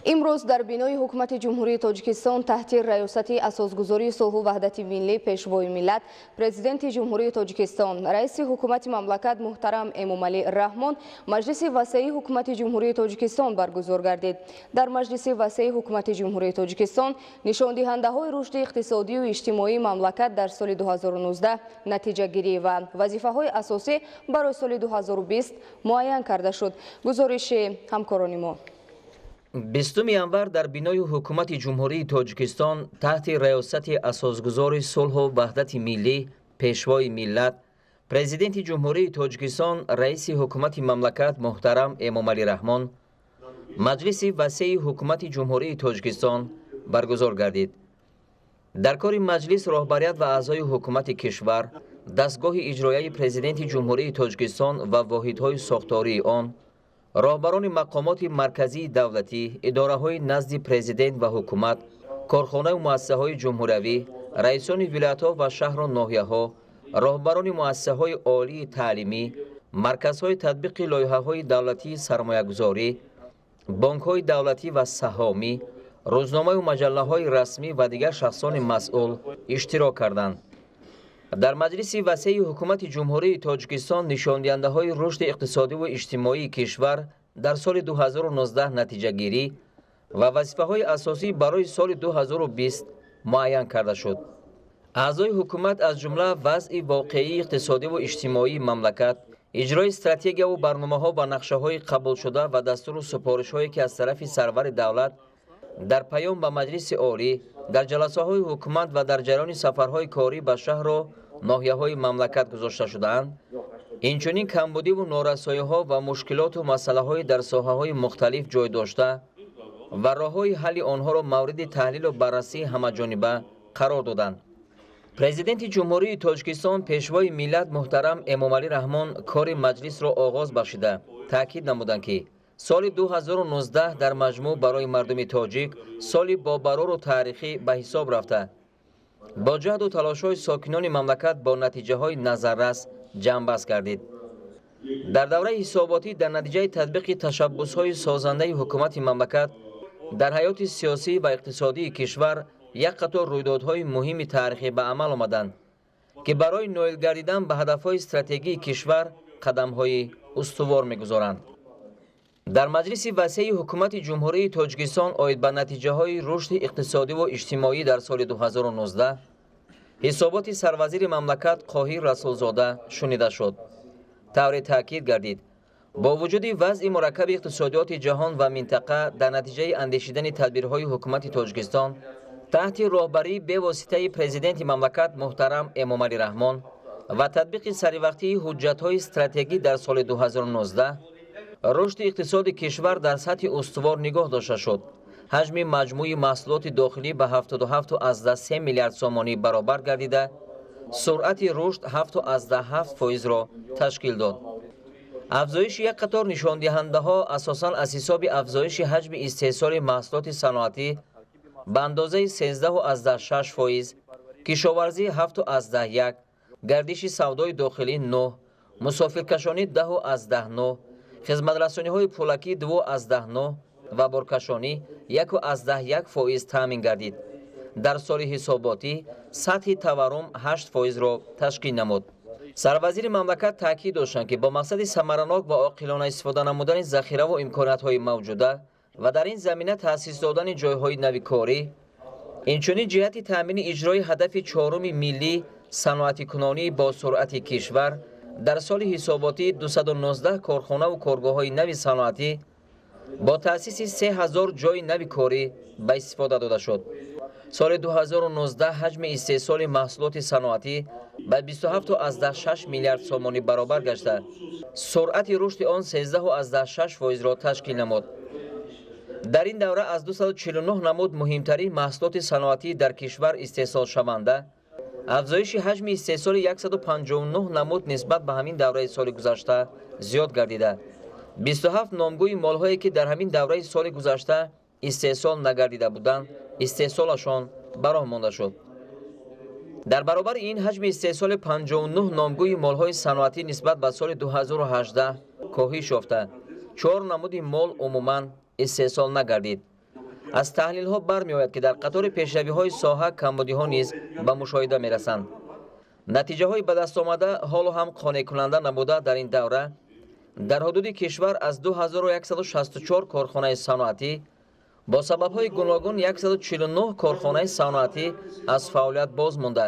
امروز در بینای حکومت جمهوری تاجیکستان تحت ریاست اساسگذاری صلح و وحدت ملی پیشوای ملت پرزیدنت جمهوری تاجیکستان رئیس حکومت مملکت محترم امامعلی رحمان مجلس وسیع حکومت جمهوری تاجیکستان برگزار گردید. در مجلس وسیع حکومت جمهوری تاجیکستان نشان دهنده های رشد اقتصادی و اجتماعی مملکت در سال 2019 نتیجه گیری و وظیفه های اساسی برای سال 2020 معین کرده شد. گزارش همکاران ما 20 январ در بینای حکومت جمهوری تاجیکستان تحت ریاست اساسگذار صلح و وحدت ملی پیشوای ملت پرزیدنت جمهوری تاجیکستان رئیس حکومت مملکت محترم امامعلی رحمان مجلس وسیع حکومت جمهوری تاجیکستان برگزار گردید. در کار مجلس راهبریت و اعضای حکومت کشور دستگاه اجرایی پرزیدنت جمهوری تاجیکستان و واحدهای ساختاری آن راهبران مقامات مرکزی دولتی، اداره‌های نزد پرزیدنت و حکومت، کارخانه و مؤسسه‌های جمهوری، رئیسان ولایت‌ها و شهر و ناحیه‌ها، راهبران مؤسسه‌های عالی تعلیمی، مرکزهای تطبیق لایحه‌های دولتی سرمایه‌گذاری، بانک‌های دولتی و سهامی، روزنامه و مجله‌های رسمی و دیگر شخصان مسئول اشتراک کردند. در مجلس وسیع حکومت جمهوری تاجیکستان نشاندهنده‌های رشد اقتصادی و اجتماعی کشور در سال 2019 نتیجه گیری و وظیفه‌های اساسی برای سال 2020 معین کرده شد. اعضای حکومت از جمله وضع واقعی اقتصادی و اجتماعی مملکت، اجرای استراتژی و برنامه‌ها و نقشه‌های قبول شده و دستور و سفارش‌هایی که از طرف سرور دولت در پیام به مجلس عالی در جلسه‌های حکومت و در جریان سفرهای کاری به شهر و ناحیه‌های مملکت گذاشته شده‌اند، اینچنین کمبودی و نارسایی‌ها و مشکلات و مسائل‌های در ساحه‌های مختلف جای داشته و راه‌های حل آنها را مورد تحلیل و بررسی همه‌جانبه قرار دادند. پرزیدنت جمهوری تاجیکستان پیشوای ملت محترم امامعلی رحمان کار مجلس را آغاز بخشیده تاکید نمودند که سال 2019 در مجموع برای مردم تاجیک سالی بابرار و تاریخی به حساب رفته. با جهد و تلاش‌های ساکنان مملکت با نتیجه‌های نظررس جنببست گردید. در دوره حساباتی در نتیجه تطبیق تشبس‌های سازنده حکومت مملکت در حیات سیاسی و اقتصادی کشور یک قطار رویدادهای مهم تاریخی به عمل آمدند که برای نائل گردیدن به هدف‌های استراتژیکی کشور قدم‌های استوار می‌گذارند. در مجلس وسیع حکومت جمهوری تاجیکستان آید به نتیجه‌های رشد اقتصادی و اجتماعی در سال 2019 حسابات سروزیر مملکت قاهر رسولزاده شنیده شد. طور تاکید گردید با وجود وضع مرکب اقتصادیات جهان و منطقه در نتیجه اندیشیدن تدبیرهای حکومت تاجیکستان تحت راهبری به واسطه پرزیدنت مملکت محترم امامعلی رحمان و تطبیق سریوقتی حجت‌های استراتژیکی در سال 2019 رشد اقتصاد کشور در سطح استوار نگاه داشته شد. حجم مجموعی محصولات داخلی به 77.3 میلیارد سومانی برابر گردیده، سرعت رشد 7.7% را تشکیل داد. افزایش یک قطار نشاندهنده‌ها اساساً از حساب افزایش حجم استحصال محصولات صنعتی به اندازه 13.6%، کشاورزی 7.1%، گردش سودای داخلی 9%، مسافرکشانی 10.9%، خدمت‌رسانی‌های پولکی 2.9% و بارکشانی 1.1% تامین گردید. در سال حساباتی سطح تورم 8% را تشکیل نمود. سروزیر مملکت تاکید داشتند که با مقصد ثمرناک و عاقلانه استفاده نمودن ذخیره و امکانات‌های موجوده و در این زمینه تأسیس دادن جای‌های نوی کاری، اینچنین جهت تامین اجرای هدف چهارم ملی صنعتی کنانی با سرعت کشور در سال حساباتی 219 کارخانه و کارگاه‌های نوی صنعتی با تأسیس 3000 جای نوی کاری به استفاده داده شد. سال 2019 حجم استحصال محصولات صنعتی به 27.6 میلیارد سومانی برابر گشته، سرعت رشد آن 13.6% را تشکیل نمود. در این دوره از 249 نمود مهمترین محصولات صنعتی در کشور استحصال شونده، افزایش حجم استحصال 159 نمود نسبت به همین دوره سال گذشته زیاد گردیده. 27 نامگوی مال‌هایی که در همین دوره سال گذشته استحصال نگردیده بودند، استحصالشان براه مانده شد. در برابر این حجم استحصال 59 نامگوی مال‌های صنعتی نسبت به سال 2018 کاهش یافته. 4 نمود مال عموماً استحصال نگردید. аз таҳлилҳо бармеояд ки дар қатори пешравиҳои соҳа камбудиҳо низ ба мушоҳида мерасанд. натиҷаҳои ба дастомада ҳоло ҳам қонеъкунанда намуда дар ин давра дар ҳудуди кишвар аз 2164 корхонаи саноатӣ бо сабабҳои гуногун 149 корхонаи саноатӣ аз фаъолият боз монда,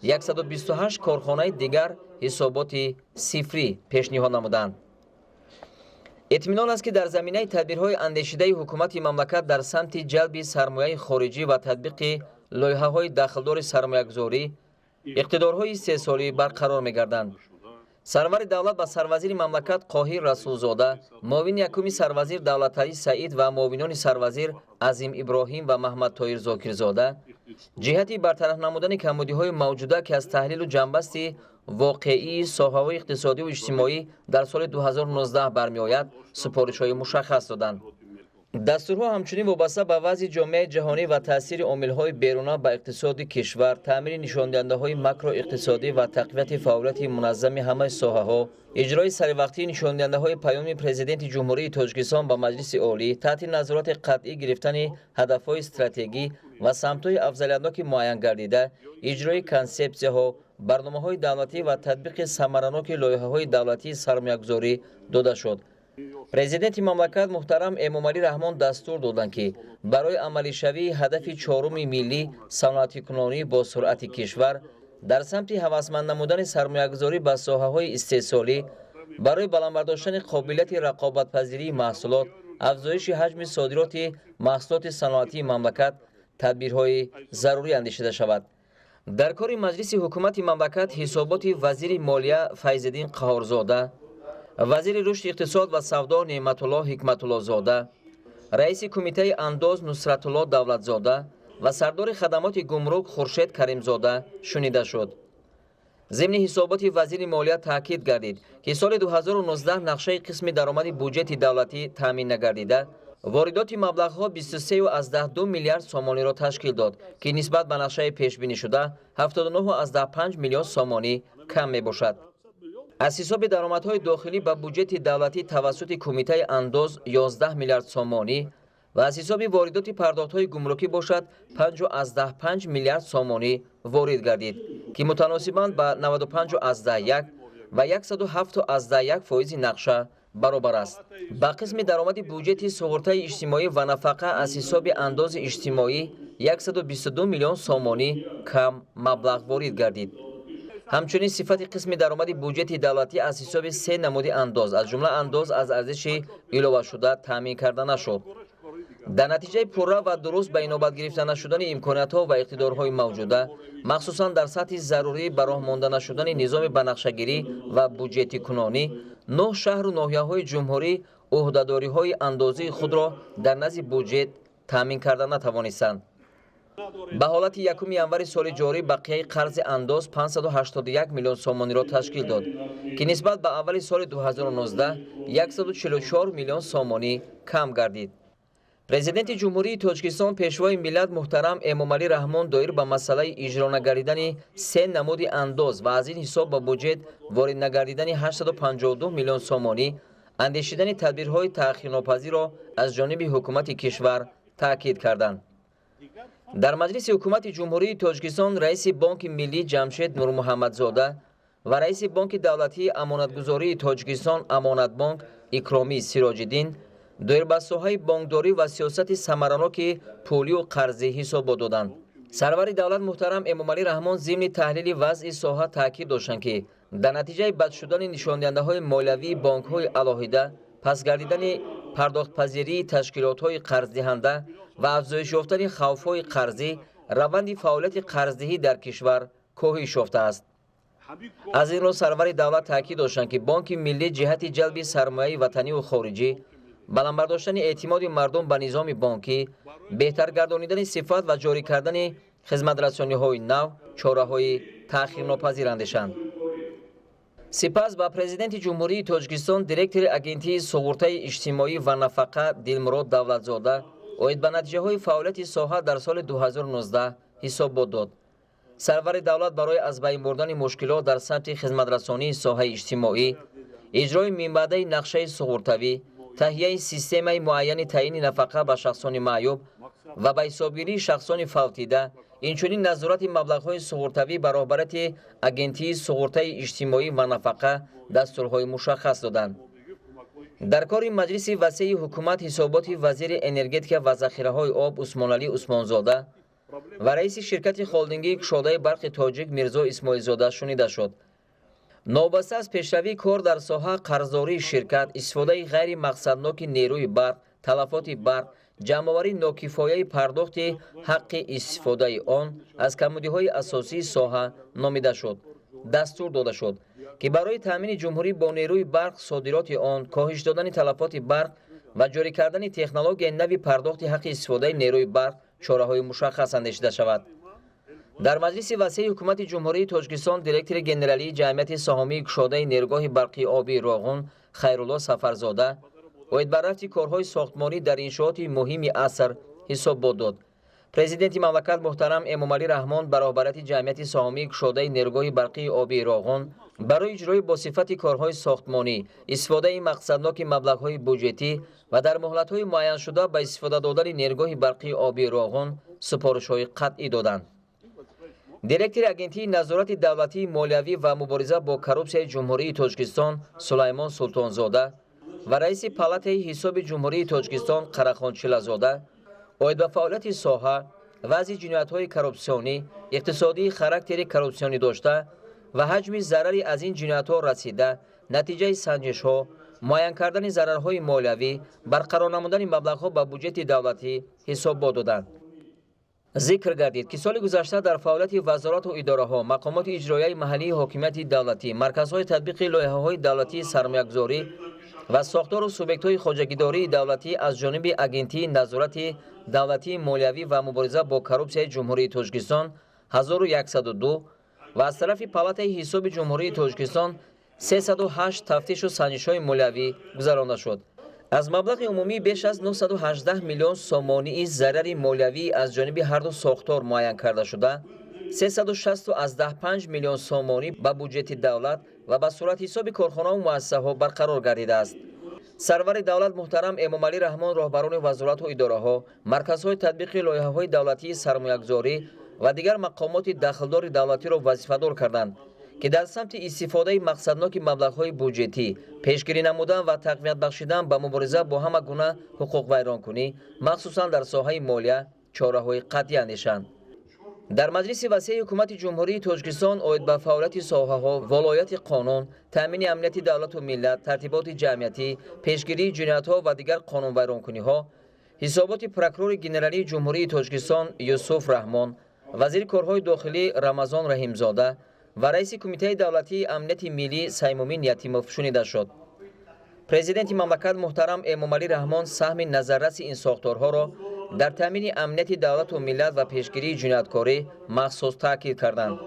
128 корхонаи дигар ҳисоботи сифрӣ пешниҳод намуданд. итминон аст ки дар заминаи тадбирҳои андешидаи ҳукумати мамлакат дар самти ҷалби сармояи хориҷӣ ва татбиқи лоиҳаҳои дахлдори сармоягузорӣ иқтидорҳои сесолӣ барқарор мегарданд. сарвари давлат ва сарвазири мамлакат Қоҳир Расулзода, муовини якуми сарвазир Давлаталӣ Саид ва муовинони сарвазир Азим Иброҳим ва Маҳмад Тоҳир Зокирзода ҷиҳати бартараф намудани камбудиҳои мавҷуда ки аз таҳлилу ҷанбасти воқеии соҳаҳои иқтисодию иҷтимоӣ дар соли 2019 бармеояд супоришҳои мушаххас доданд. дастурҳо ҳамчунин вобаста ба вазъи ҷомеаи ҷаҳонӣ ва таъсири омилҳои беруна ба иқтисоди кишвар, таъмини нишондиҳандаҳои макроиқтисодӣ ва тақвияти фаъолияти муназзами ҳамаи соҳаҳо, иҷрои саривақтии нишондиҳандаҳои паёми президенти ҷумҳурии Тоҷикистон ба Маҷлиси Олӣ таҳти назорати қатъӣ гирифтани ҳадафҳои стратегӣ ва самтҳои афзалиятноки муайян гардида, иҷрои консепсияҳо, барномаҳои давлатӣ ва татбиқи самараноки лоиҳаҳои давлатии сармоягузорӣ дода шуд. президенти мамлакат муҳтарам Эмомалӣ Раҳмон дастур доданд ки барои амалишавии ҳадафи чоруми миллӣ саноатикунонӣ бо суръати кишвар дар самти ҳавасманд намудани сармоягузорӣ ба соҳаҳои истеҳсолӣ, барои баландбардоштани қобилияти рақобатпазирии маҳсулот, афзоиши ҳаҷми содироти маҳсулоти саноатии мамлакат тадбирҳои зарурӣ андешида шавад. дар кори маҷлиси ҳукумати мамлакат ҳисоботи вазири молия Файзиддин Қаҳорзода, вазири рушди иқтисод ва савдо Неъматулло Ҳикматуллозода, раиси кумитаи андоз Нусратулло Давлатзода ва сардори хадамоти гумрук Хуршед Каримзода шунида шуд. зимни ҳисоботи вазири молия таъкид гардид ки соли 2019 нақшаи қисми даромади буҷети давлатӣ таъмин нагардида, воридоти маблағҳо 23.2 миллиард сомониро ташкил дод ки нисбат ба нақшаи пешбинишуда 79.5 миллион сомонӣ кам мебошад. аз ҳисоби даромадҳои дохилӣ ба буҷети давлатӣ тавассути кумитаи андоз 11 миллиард сомонӣ ва аз ҳисоби воридоти пардохтҳои гумрукӣ бошад 5.5 миллиард сомонӣ ворид гардид ки мутаносибан ба 95.1 ва 107.1% нақша баробар аст. ба қисми даромади буҷети суғуртаи иҷтимоӣ ва нафақа аз ҳисоби андози иҷтимоӣ 122 миллион сомонӣ кам маблағ ворид гардид. ҳамчунин сифати қисми даромади буҷети давлатӣ аз ҳисоби се намуди андоз, аз ҷумла андоз аз арзиши иловашуда таъмин карда нашуд. дар натиҷаи пурра ва дуруст ба инобат гирифта нашудани имкониятҳо ва иқтидорҳои мавҷуда, махсусан дар сатҳи зарурӣ ба роҳ монда нашудани низоми банақшагирӣ ва буҷетикунонӣ, 9 шаҳру ноҳияҳои ҷумҳурӣ ӯҳдадориҳои андозии худро дар назди буҷет таъмин карда натавонистанд. ба ҳолати 1 январи соли ҷорӣ бақияи қарзи андоз 581 миллион сомониро ташкил дод ки нисбат ба аввали соли 2019 144 миллион сомонӣ кам гардид. президенти ҷумҳурии Тоҷикистон пешвои миллат муҳтарам Эмомалӣ Раҳмон доир ба масъалаи иҷро нагардидани се намуди андоз ва аз ин ҳисоб ба буҷет ворид нагардидани 852 миллион сомонӣ андешидани тадбирҳои таъхирнопазирро аз ҷониби ҳукумати кишвар таъкид карданд. дар маҷлиси ҳукумати ҷумҳурии Тоҷикистон раиси Бонки Миллӣ Ҷамшед Нурмуҳаммадзода ва раиси Бонки давлатии амонатгузории Тоҷикистон Амонатбонк Икромӣ Сироҷиддин доир ба соҳаи бонкдорӣ ва сиёсати самараноки пулию қарзӣ ҳисобот доданд. сарвари давлат муҳтарам Эмомалӣ Раҳмон зимни таҳлили вазъи соҳа таъкид доштанд ки дар натиҷаи бад шудани нишондиҳандаҳои молиявии бонкҳои алоҳида, пасгардидани пардохтпазирии ташкилотҳои қарздиҳанда ва афзоиш ёфтани хавфҳои қарзӣ, раванди фаъолияти қарздиҳӣ дар кишвар коҳиш ёфтааст. аз ин роҳ сарвари давлат таъкид доштанд ки Бонки Миллӣ ҷиҳати ҷалби сармояи ватанию хориҷӣ, баландбардоштани эътимоди мардум ба низоми бонкӣ, беҳтар гардонидани сифат ва ҷорӣ кардани хизматрасониҳои нав чораҳои таъхирнопазир андешанд. сипас ба президенти ҷумҳурии Тоҷикистон директори агентии суғуртаи иҷтимоӣ ва нафақа Дилмурод Давлатзода оид ба натиҷаҳои фаъолияти соҳа дар соли 2019 ҳисобот дод. сарвари давлат барои аз байн бурдани мушкилот дар самти хизматрасонии соҳаи иҷтимоӣ, иҷрои минбаъдаи нақшаи суғуртавӣ, таҳияи системаи муайяни таъини нафақа ба шахсони маъюб ва ба ҳисобгирии шахсони фавтида, инчунин назорати маблағҳои суғуртавӣ ба роҳбарати агентии суғуртаи иҷтимоӣ ва нафақа дастурҳои мушаххас доданд. дар кори маҷлиси васеи ҳукумат ҳисоботи вазири энергетика ва захираҳои об Усмоналӣ Усмонзода ва раиси ширкати холдингии кушодаи барқи тоҷик Мирзо Исмоилзода шунида шуд. новбаста аз пешравии кор дар соҳа қарздории ширкат, истифодаи ғайримақсадноки нерӯи барқ, талафоти барқ, ҷамъоварии нокифояи пардохти ҳаққи истифодаи он аз камудиҳои асосии соҳа номида шуд. дастур дода шуд ки барои таъмини ҷумҳурӣ бо нерӯи барқ содироти он, коҳиш додани талафоти барқ ва ҷорӣ кардани технологияи нави пардохти ҳаққи истифодаи нерӯи барқ чораҳои мушаххас андешида шавад. дар маҷлиси васеи ҳукумати ҷумҳурии Тоҷикистон директори генералии ҷамъияти саҳомии кушодаи нерӯгоҳи барқи обии Роғун Хайрулло Сафарзода оид бар рафти корҳои сохтмонӣ дар иншооти муҳими аср ҳисобот дод. президенти мамлакат муҳтарам Эмомалӣ Раҳмон ба роҳбарияти ҷамъияти саҳомии кушодаи нерӯгоҳи барқии обии Роғун барои иҷрои босифати корҳои сохтмонӣ, истифодаи мақсадноки маблағҳои буҷетӣ ва дар муҳлатҳои муайяншуда ба истифода додани нерӯгоҳи барқии обии Роғун супоришҳои қатъӣ доданд. директори агентии назорати давлатии молиявӣ ва мубориза бо коррупсияи ҷумҳурии Тоҷикистон Сулаймон Султонзода ва раиси палатаи ҳисоби ҷумҳурии Тоҷикистон Қарахон Чилазода оид ба фаъолияти соҳа, вазъи ҷиноятҳои коррупсионӣ, иқтисодии характери коррупсионӣ дошта ва ҳаҷми зарари аз ин ҷиноятҳо расида, натиҷаи санҷишҳо, муайян кардани зарарҳои молиявӣ, барқарор намудани маблағҳо ба буҷети давлатӣ ҳисобот доданд. зикр гардид ки соли гузашта дар фаъолияти вазорату идораҳо, мақомоти иҷроияи маҳаллии ҳокимияти давлатӣ, марказҳои татбиқи лоиҳаҳои давлатии сармоягузорӣ ва сохтору субъектҳои хоҷагидории давлатӣ аз ҷониби агентии назорати давлатии молиявӣ ва мубориза бо коррупсияи ҷумҳурии Тоҷикистон 1102 ва аз тарафи палатаи ҳисоби ҷумҳурии Тоҷикистон 308 тафтишу санҷишҳои молиявӣ гузаронда шуд. аз маблағи умумӣ беш аз 918 миллион сомонии зарари молиявӣ аз ҷониби ҳарду сохтор муайян карда шуда, 365 миллион сомонӣ ба буҷети давлат ва ба суратҳисоби корхонаҳо муассисаҳо барқарор гардидааст. сарвари давлат муҳтарам Эмомалӣ Раҳмон роҳбарони вазорату идораҳо, марказҳои татбиқи лоиҳаҳои давлатии сармоягузорӣ ва дигар мақомоти дахлдори давлатиро вазифадор карданд ки дар самти истифодаи мақсадноки маблағҳои буҷетӣ, пешгирӣ намудан ва тақвият бахшидан ба мубориза бо ҳама гуна ҳуқуқвайронкунӣ, махсусан дар соҳаи молия, чораҳои қатъӣ андешанд. дар маҷлиси васеи ҳукумати ҷумҳурии Тоҷикистон оид ба фаъолияти соҳаҳо, волояти қонун, таъмини амнияти давлату миллат, тартиботи ҷамъиятӣ, пешгирии ҷиноятҳо ва дигар қонунвайронкуниҳо, ҳисоботи прокурори генералии ҷумҳурии Тоҷикистон Юсуф Раҳмон, вазири корҳои дохилӣ Рамазон Раҳимзода ва раиси кумитаи давлатии амнияти миллӣ Саймумин Ятимов шунида шуд. президенти мамлакат муҳтарам Эмомалӣ Раҳмон саҳми назарраси ин сохторҳоро дар таъмини амнияти давлату миллат ва пешгирии ҷинояткорӣ махсус таъкид карданд.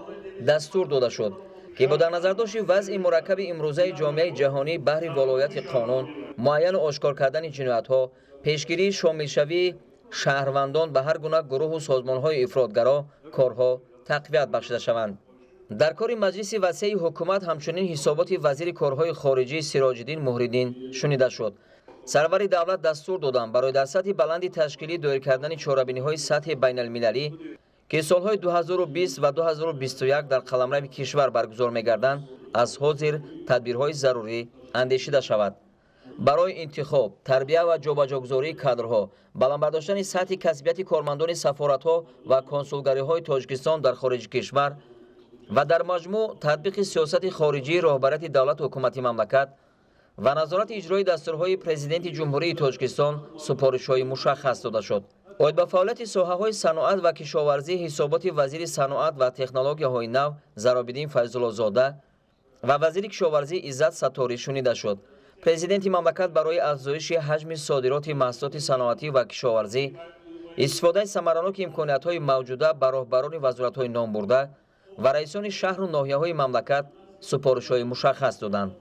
дастур дода шуд ки бо дар назардошти вазъи мураккаби имрӯзаи ҷомеаи ҷаҳонӣ баҳри волояти қонун, муайяну ошкор кардани ҷиноятҳо, пешгирии шомилшавии шаҳрвандон ба ҳар гуна гурӯҳу созмонҳои ифротгаро корҳо тақвият бахшида шаванд. дар кори маҷлиси васеи ҳукумат ҳамчунин ҳисоботи вазири корҳои хориҷӣ Сироҷиддин Муҳриддин шунида шуд. сарвари давлат дастур доданд барои дар сатҳи баланди ташкилӣ доир кардани чорабиниҳои сатҳи байналмилалӣ ки солҳои 2020 ва 2021 дар қаламрави кишвар баргузор мегарданд, аз ҳозир тадбирҳои зарурӣ андешида шавад. барои интихоб, тарбия ва ҷобаҷогузории кадрҳо, баландбардоштани сатҳи касбияти кормандони сафоратҳо ва консулгариҳои Тоҷикистон дар хориҷи кишвар ва дар маҷмӯъ татбиқи сиёсати хориҷии роҳбарияти давлату ҳукумати мамлакат ва назорати иҷрои дастурҳои президенти ҷумҳурии Тоҷикистон супоришҳои мушаххас дода шуд. оид ба фаъолияти соҳаҳои саноат ва кишоварзӣ ҳисоботи вазири саноат ва технологияҳои нав Заробиддин Файзуллозода ва вазири кишоварзӣ Иззат Сатторӣ шунида шуд. президенти мамлакат барои афзоиши ҳаҷми содироти маҳсулоти саноатӣ ва кишоварзӣ, истифодаи самараноки имкониятҳои мавҷуда ба роҳбарони вазоратҳои номбурда ва раисони шаҳру ноҳияҳои мамлакат супоришҳои мушаххас доданд.